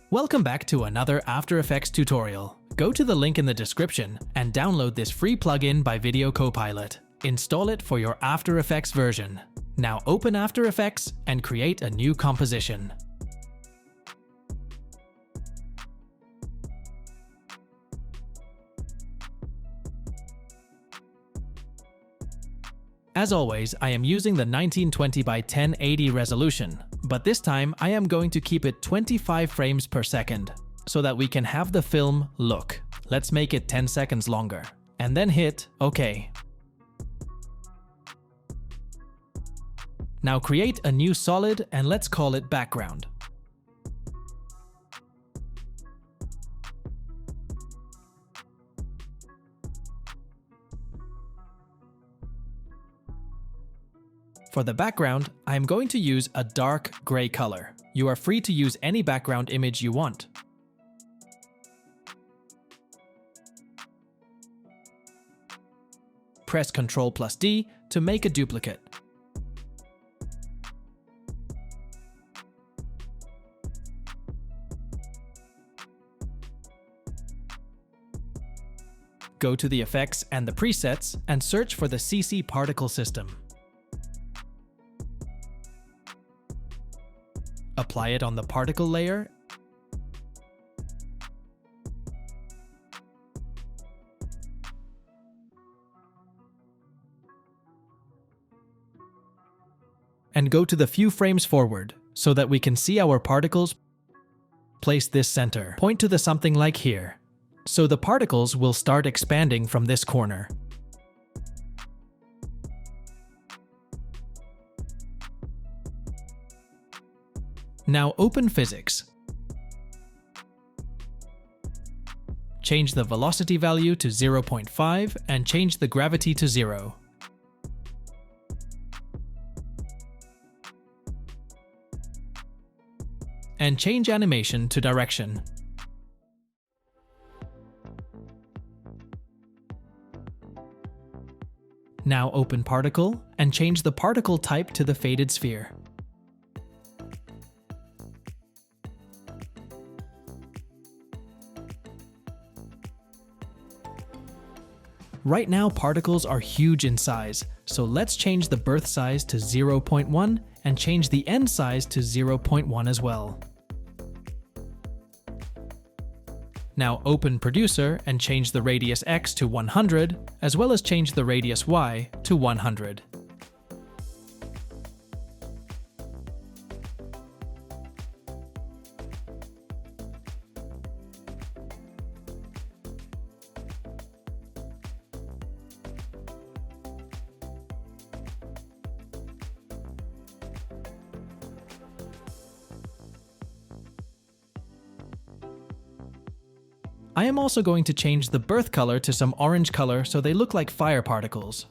Welcome back to another After Effects tutorial. Go to the link in the description and download this free plugin by Video Copilot. Install it for your After Effects version. Now open After Effects and create a new composition. As always, I am using the 1920 by 1080 resolution, but this time I am going to keep it 25 frames per second, so that we can have the film look. Let's make it 10 seconds longer, and then hit OK. Now create a new solid and let's call it background. For the background, I am going to use a dark gray color. You are free to use any background image you want. Press Ctrl+D to make a duplicate. Go to the effects and the presets and search for the CC particle system. Apply it on the particle layer and go to the few frames forward so that we can see our particles. Place this center. Point to the something like here. So the particles will start expanding from this corner. Now open physics. Change the velocity value to 0.5 and change the gravity to 0. And change animation to direction. Now open particle and change the particle type to the faded sphere. Right now, particles are huge in size, so let's change the birth size to 0.1 and change the end size to 0.1 as well. Now open Producer and change the radius X to 100, as well as change the radius Y to 100. I am also going to change the birth color to some orange color so they look like fire particles.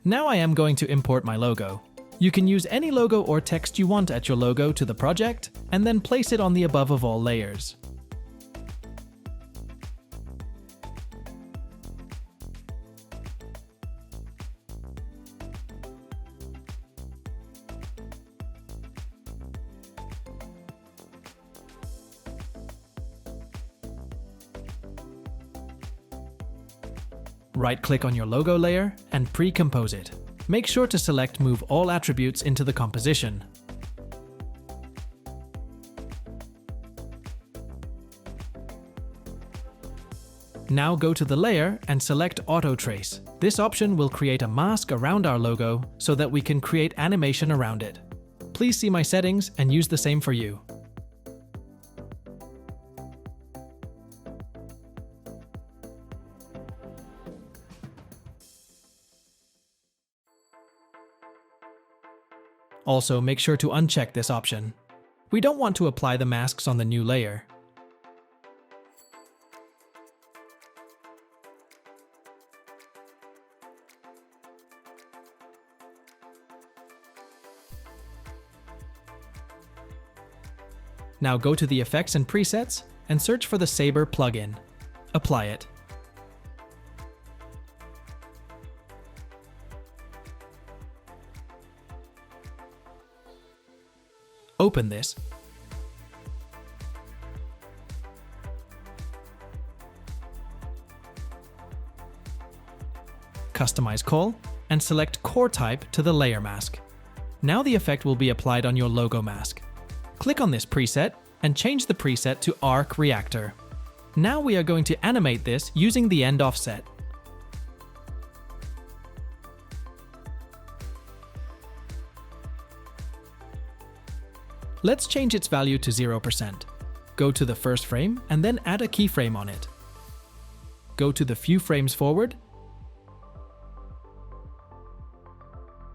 Now I am going to import my logo. You can use any logo or text you want at your logo to the project, and then place it on the above of all layers. Right-click on your logo layer and pre-compose it. Make sure to select Move All Attributes into the composition. Now go to the layer and select Auto Trace. This option will create a mask around our logo so that we can create animation around it. Please see my settings and use the same for you. Also, make sure to uncheck this option. We don't want to apply the masks on the new layer. Now go to the Effects and Presets and search for the Seedr plugin. Apply it. Open this. Customize Call and select Core Type to the layer mask. Now the effect will be applied on your logo mask. Click on this preset and change the preset to Arc Reactor. Now we are going to animate this using the end offset. Let's change its value to 0%. Go to the first frame and then add a keyframe on it. Go to the few frames forward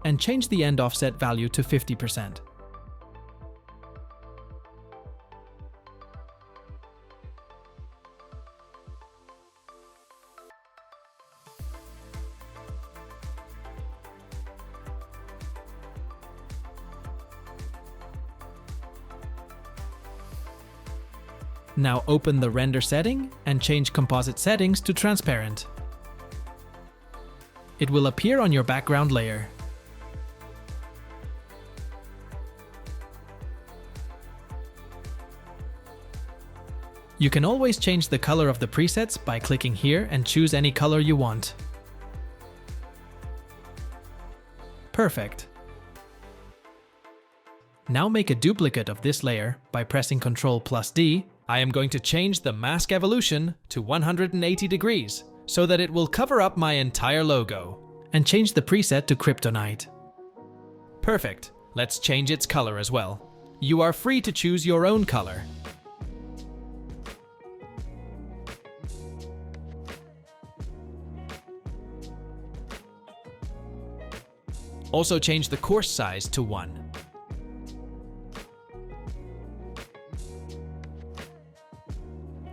and change the end offset value to 50%. Now open the render setting and change composite settings to transparent. It will appear on your background layer. You can always change the color of the presets by clicking here and choose any color you want. Perfect. Now make a duplicate of this layer by pressing Ctrl+D. I am going to change the mask evolution to 180 degrees so that it will cover up my entire logo, and change the preset to Kryptonite. Perfect. Let's change its color as well. You are free to choose your own color. Also change the coarse size to 1.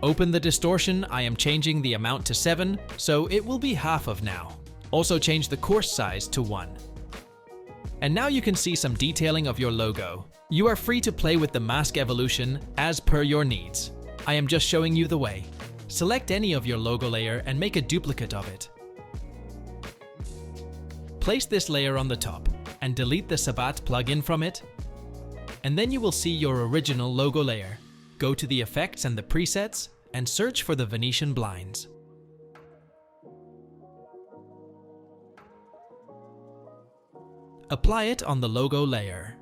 Open the distortion. I am changing the amount to 7, so it will be half of now. Also change the coarse size to 1. And now you can see some detailing of your logo. You are free to play with the mask evolution as per your needs. I am just showing you the way. Select any of your logo layer and make a duplicate of it. Place this layer on the top and delete the Sabat plugin from it. And then you will see your original logo layer. Go to the effects and the presets and search for the Venetian blinds. Apply it on the logo layer.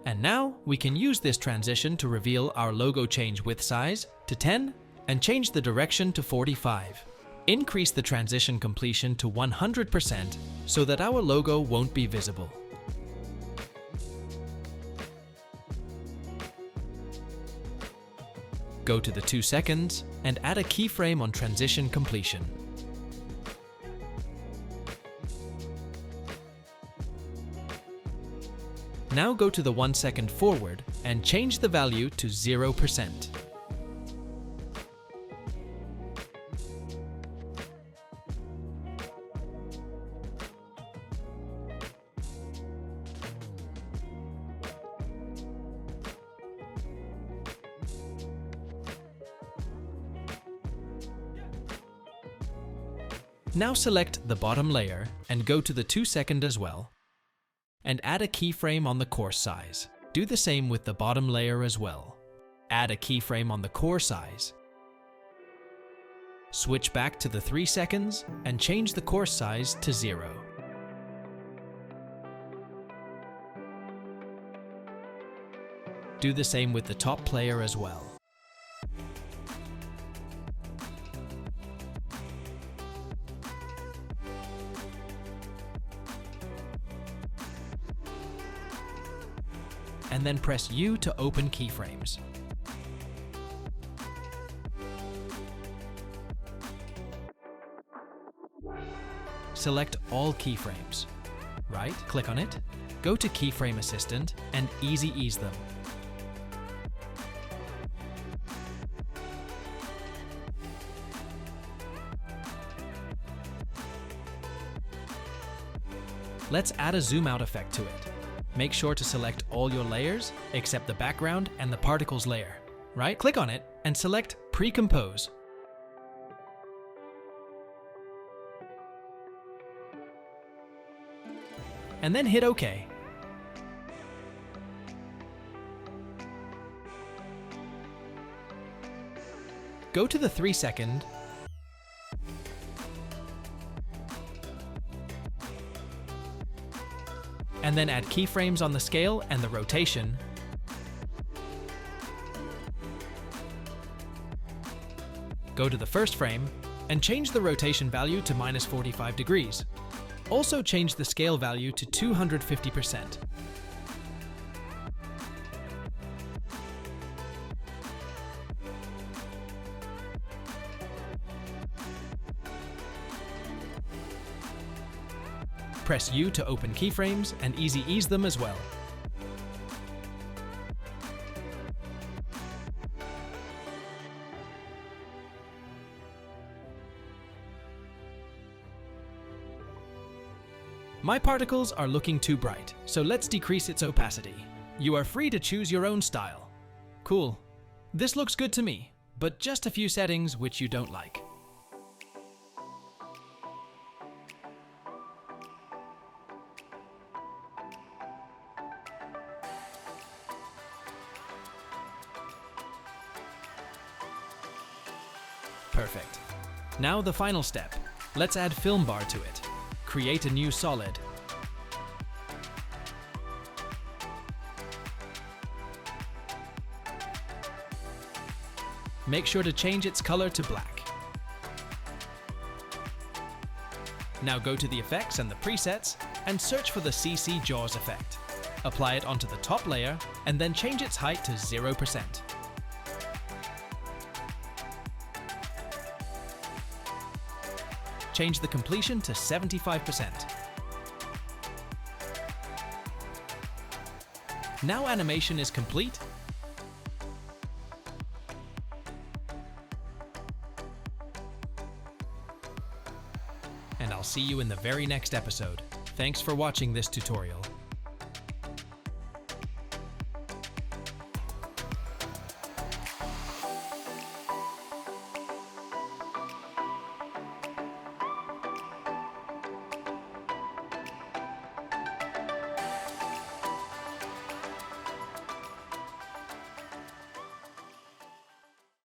And now we can use this transition to reveal our logo change width size to 10 and change the direction to 45. Increase the transition completion to 100% so that our logo won't be visible. Go to the 2 seconds and add a keyframe on transition completion. Now go to the 1 second forward and change the value to 0%. Now select the bottom layer and go to the 2 second as well, and add a keyframe on the coarse size. Do the same with the bottom layer as well. Add a keyframe on the core size. Switch back to the 3 seconds and change the coarse size to 0. Do the same with the top layer as well. And then press U to open keyframes. Select all keyframes. Right-click on it, go to Keyframe Assistant, and Easy Ease them. Let's add a zoom out effect to it. Make sure to select all your layers except the background and the particles layer. Right-click on it and select Pre-compose. And then hit OK. Go to the 3-second and then add keyframes on the scale and the rotation. Go to the first frame and change the rotation value to -45 degrees. Also change the scale value to 250%. Press U to open keyframes and easy ease them as well. My particles are looking too bright, so let's decrease its opacity. You are free to choose your own style. Cool. This looks good to me, but just a few settings which you don't like. Perfect. Now the final step. Let's add film bar to it. Create a new solid. Make sure to change its color to black. Now go to the effects and the presets and search for the CC Jaws effect. Apply it onto the top layer and then change its height to 0%. Change the completion to 75%. Now animation is complete. And I'll see you in the very next episode. Thanks for watching this tutorial.